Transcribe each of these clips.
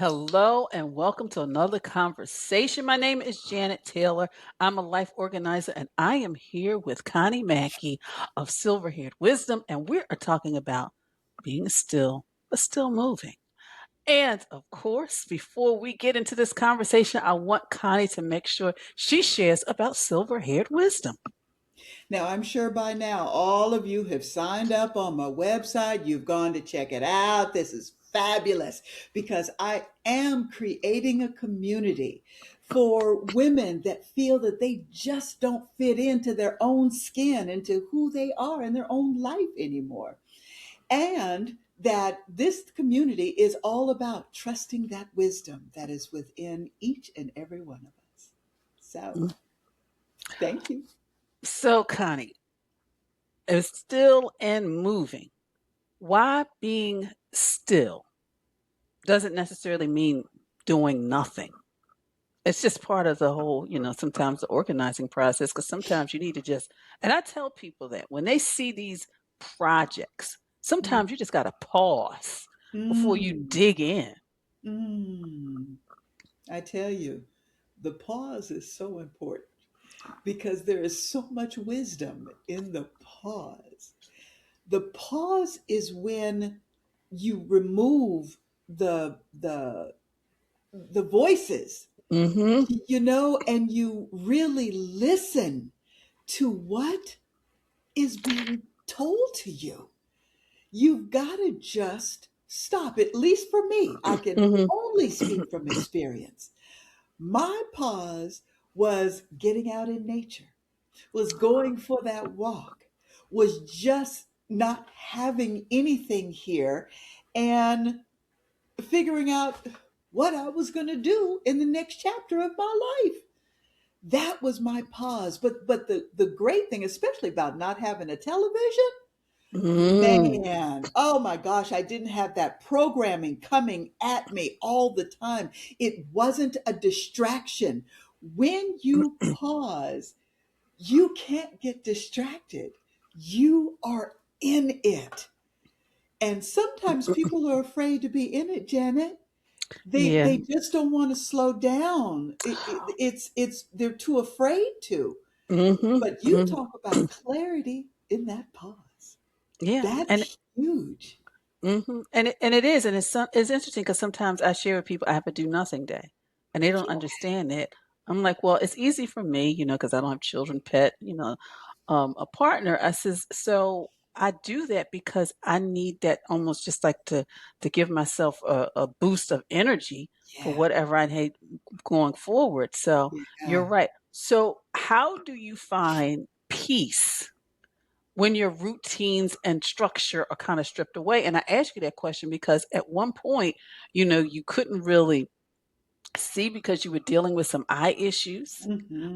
Hello and welcome to another conversation. My name is Janet Taylor. I'm a life organizer and I am here with Connie Mackey of Silverhairwisdom, and we are talking about being still but still moving. And of course, before we get into this conversation, I want Connie to make sure she shares about silver haired wisdom. Now, I'm sure by now all of you have signed up on my website. You've gone to check it out. This is fabulous because I am creating a community for women that feel that they just don't fit into their own skin, into who they are in their own life anymore. And that this community is all about trusting that wisdom that is within each and every one of us. So, thank you. So, Connie, is still and moving. Why being still doesn't necessarily mean doing nothing. It's just part of the whole, sometimes the organizing process, because sometimes you need to just, and I tell people that when they see these projects, sometimes you just got to pause before you Mm. dig in. Mm, I tell you, the pause is so important because there is so much wisdom in the pause. The pause is when you remove the voices, Mm-hmm. and you really listen to what is being told to you. You've got to just stop. At least for me, I can Mm-hmm. only speak from experience. My pause was getting out in nature, was going for that walk, was just not having anything here and figuring out what I was going to do in the next chapter of my life. That was my pause. But the great thing, especially about not having a television, Mm. man, oh my gosh, I didn't have that programming coming at me all the time. It wasn't a distraction. When you pause, you can't get distracted. You are in it. And sometimes people are afraid to be in it, Janet. They Yeah. they just don't want to slow down. It's they're too afraid to. Mm-hmm. But you Mm-hmm. talk about clarity in that pause. Yeah. And That's huge. and it is, and it's interesting because sometimes I share with people I have a do nothing day, and they don't understand it. I'm like, well, it's easy for me, because I don't have children, pet, a partner. I says, so I do that because I need that almost just like to give myself a boost of energy for Yeah, whatever I hate going forward. So you're yeah. right. So how do you find peace when your routines and structure are kind of stripped away? And I ask you that question because at one point, you couldn't really see because you were dealing with some eye issues,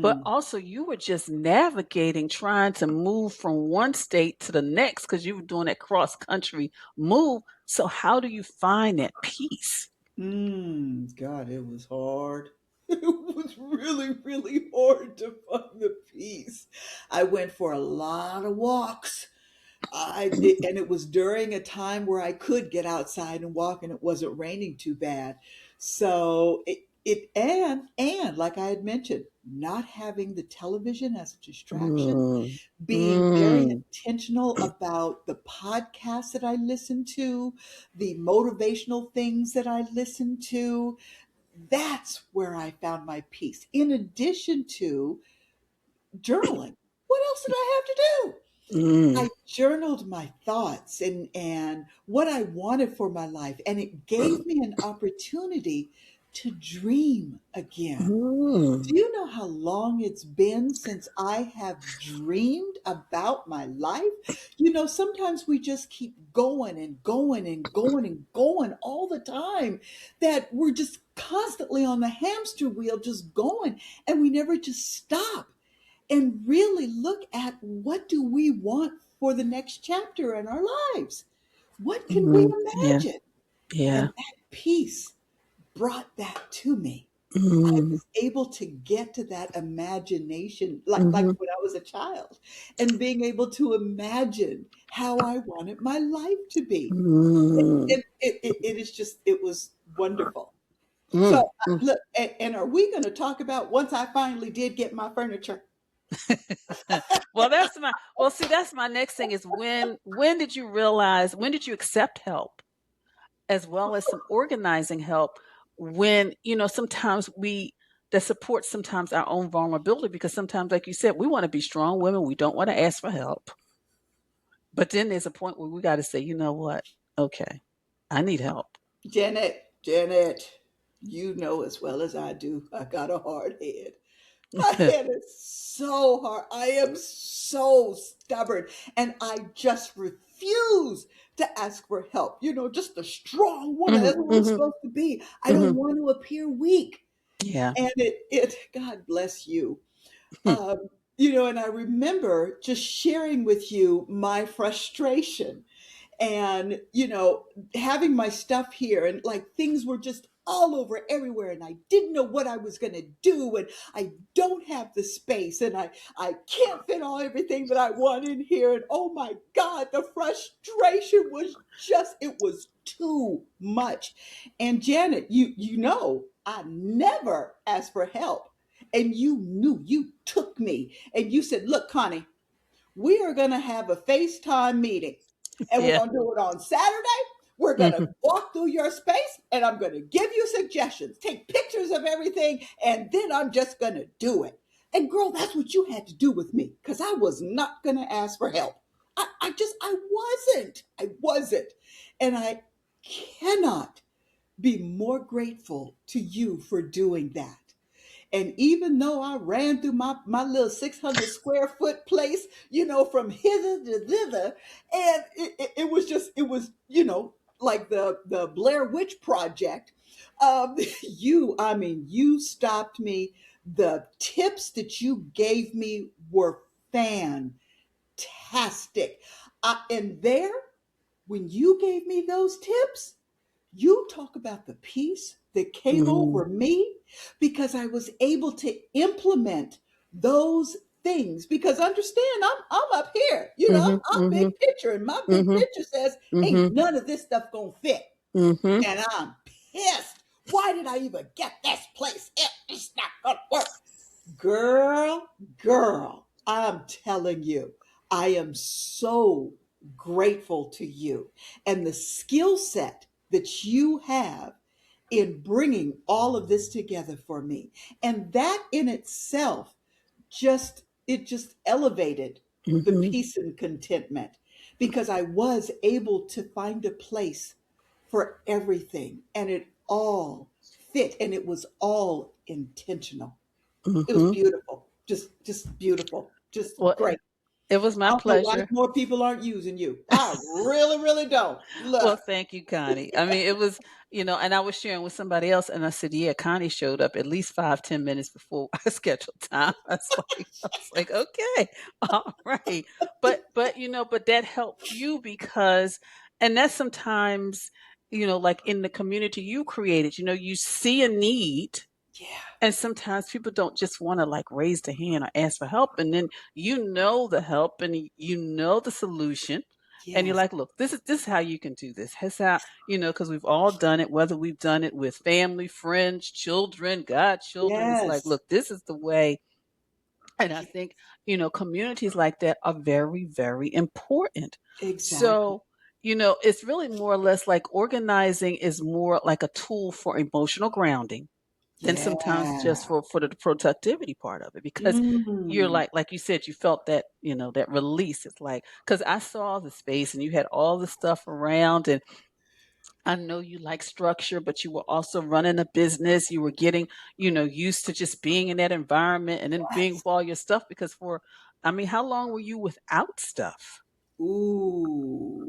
but Hmm. also you were just navigating, trying to move from one state to the next because you were doing that cross country move. So, how do you find that peace? God, it was hard. It was really, really hard to find the peace. I went for a lot of walks. And it was during a time where I could get outside and walk, and it wasn't raining too bad. So and like I had mentioned, not having the television as a distraction, Mm, being very mm, intentional about the podcasts that I listen to, the motivational things that I listen to. That's where I found my peace. In addition to journaling, what else did I have to do? mm, I journaled my thoughts and what I wanted for my life, and it gave me an opportunity to dream again. mm, Do you know how long it's been since I have dreamed about my life? Sometimes we just keep going and going and going and going all the time, that we're just constantly on the hamster wheel, just going, and we never just stop and really look at what do we want for the next chapter in our lives? What can we mm. Yeah, imagine? yeah. And that peace brought that to me. I Mm, was able to get to that imagination like hmm. when I was a child, and being able to imagine how I wanted my life to be. Mm. It is just, it was wonderful. So, Mm, mm. look, and are we going to talk about once I finally did get my furniture? Well, see, that's my next thing is when did you realize, when did you accept help as well as some organizing help when, sometimes that supports sometimes our own vulnerability because sometimes, like you said, we want to be strong women. We don't want to ask for help. But then there's a point where we got to say, you know what? Okay, I need help. Janet, you know as well as I do, I got a hard head. My head is so hard. I am so stubborn. And I just refuse to ask for help. Just a strong woman. Hmm. That's what we're Hmm. supposed to be. I don't Hmm. want to appear weak. Yeah. And God bless you. Hmm. Um, and I remember just sharing with you my frustration and having my stuff here and like things were just all over everywhere and I didn't know what I was going to do and I don't have the space and I can't fit all everything that I want in here and oh my god, the frustration was just, it was too much. And Janet, I never asked for help, and you knew, you took me and you said, look, Connie, we are going to have a FaceTime meeting and we're Yeah. going to do it on Saturday. We're going to Hmm. walk through your space and I'm going to give you suggestions, take pictures of everything, and then I'm just going to do it. And girl, that's what you had to do with me because I was not going to ask for help. I wasn't. And I cannot be more grateful to you for doing that. And even though I ran through my little 600 square foot place, from hither to thither, and it was just, it was, like the Blair Witch Project. You stopped me. The tips that you gave me were fantastic. And there, when you gave me those tips, you talk about the peace that came Hmm. over me because I was able to implement those things. Because understand, I'm up here, Hmm. I'm Hmm. big picture, and my big Hmm. picture says, Hmm. ain't none of this stuff gonna fit. Hmm. And I'm pissed. Why did I even get this place? It's not gonna work. Girl, girl, I'm telling you, I am so grateful to you and the skill set that you have in bringing all of this together for me. And that in itself just elevated the Hmm. peace and contentment because I was able to find a place for everything and it all fit and it was all intentional. It was Hmm. beautiful. Just beautiful. Just Well, great. it was I my don't know why pleasure. more people aren't using you. I really, really don't. Well, Look. thank you, Connie. I mean, it was, and I was sharing with somebody else, and I said, "Yeah, Connie showed up at least 5, 10 minutes before I scheduled time." I was like, "Okay, all right." But that helped you because, and that's sometimes, like in the community you created, you see a need, Yeah. and sometimes people don't just want to like raise the hand or ask for help. And then the help and the solution. And you're Yes. like, look, this is how you can do this. This how, because we've all done it, whether we've done it with family, friends, children, godchildren. It's like, Yes. look, this is the way. And I think, communities like that are very, very important. Exactly. So, it's really more or less like organizing is more like a tool for emotional grounding than sometimes just Yeah. for the productivity part of it because you're Mm. like you said, you felt that that release. It's like, because I saw the space and you had all the stuff around, and I know you like structure, but you were also running a business. You were getting used to just being in that environment and then being Yes. with all your stuff because for I mean, how long were you without stuff? Ooh.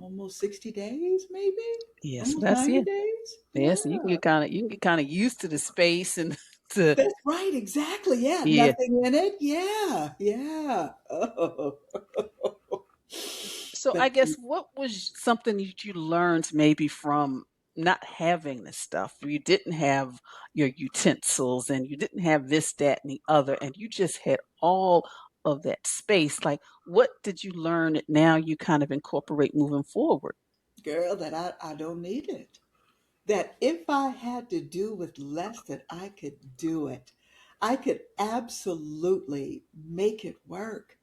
Almost 60 days, maybe? Yeah, so Almost that's 90 yeah. days? Yeah, so Yeah. you can get kind of used to the space and to That's right, exactly. Yeah, yeah. nothing in it. Yeah, yeah. Oh. So I But guess what was something that you learned maybe from not having this stuff? You didn't have your utensils and you didn't have this, that, and the other, and you just had all of that space. Like, what did you learn that now you kind of incorporate moving forward? girl, that I don't need it. that if I had to do with less, that I could do it. I could absolutely make it work.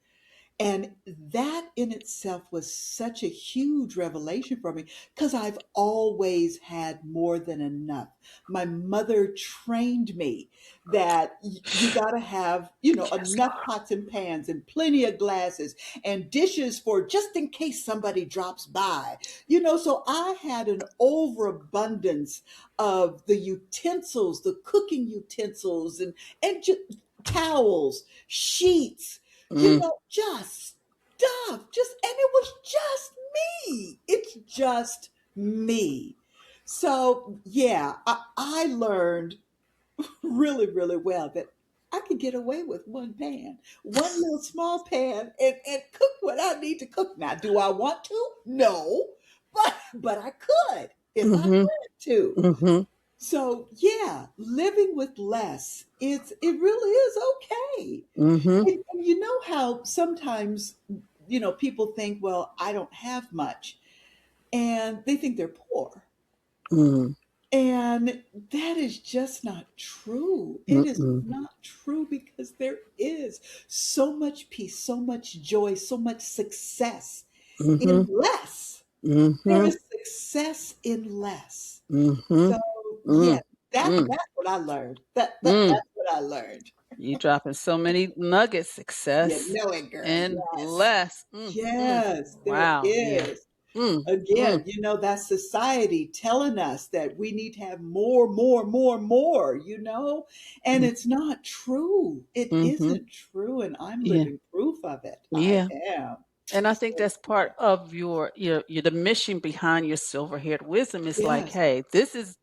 And that in itself was such a huge revelation for me because I've always had more than enough. My mother trained me that you got to have, Yes, enough pots and pans and plenty of glasses and dishes for just in case somebody drops by. So I had an overabundance of the utensils, the cooking utensils and towels, sheets, Lord. just stuff. And it was just me. It's just me. So, yeah, I learned really, really well that I could get away with one pan, one little small pan, and cook what I need to cook. Now, do I want to? No, but I could if I Mm-hmm. wanted to. Mm-hmm. So yeah, living with less, it really is okay. Mm-hmm. And you know how sometimes, people think, well, I don't have much, and they think they're poor. Mm-hmm. And that is just not true. It is Mm-hmm. not true because there is so much peace, so much joy, so much success Mm-hmm. in less. There Mm-hmm. is success in less. Mm-hmm. So yeah, Mm. Mm. that's what I learned. Mm. That's what I learned. You dropping so many nuggets. You Success know it, girl. and Yes. less. Mm. Mm. Yes, there Wow. Yeah. is. Mm. Mm. Again, that society telling us that we need to have more, more, more, more. And Mm. it's not true. It Mm-hmm. isn't true. And I'm Yeah. living proof of it. I Yeah. am. And I think So, that's part of your the mission behind your silver-haired wisdom is like, yes, hey, this is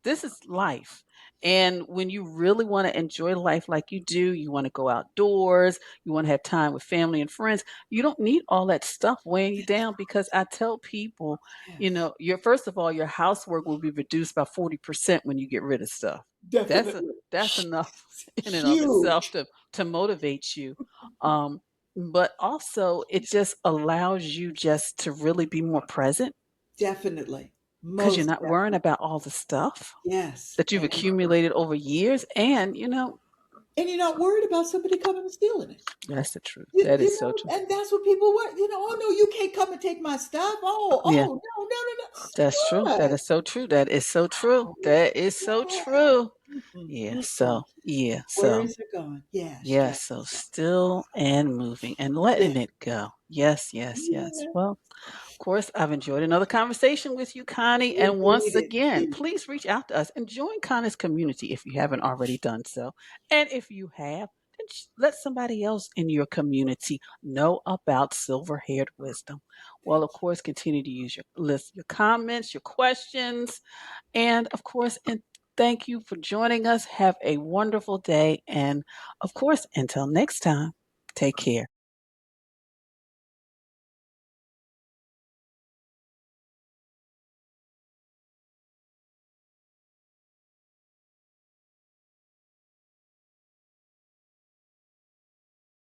life. And when you really want to enjoy life like you do, you want to go outdoors, you want to have time with family and friends, you don't need all that stuff weighing you down because I tell people, yes, your first of all, your housework will be reduced by 40% when you get rid of stuff. That's a definitely. that's enough in and of itself Huge. to motivate you. Um, but also it just allows you just to really be more present Definitely. because you're Most not worrying definitely. about all the stuff Yes. that you've accumulated over years. And, And you're not worried about somebody coming and stealing it. that's the truth. You, That is you so know, true. and that's what people want. Oh no, you can't come and take my stuff. Oh, Yeah, oh, no, no, no, that's true. no. That What? is so true. That is so true. That is so What? true. Mm-mm, Yeah. mm-mm. So, yeah. So, Worries are gone. Yes, yeah. Jack. So still and moving and Yeah, letting it go. Yes, yes, yes. yeah. Well, of course, I've enjoyed another conversation with you, Connie. And once Indeed, again, indeed. please reach out to us and join Connie's community if you haven't already done so. And if you have, then let somebody else in your community know about silver haired wisdom. Well, Thank of course, continue to use your list, your comments, your questions, and of course, and thank you for joining us. Have a wonderful day. And of course, until next time, take care.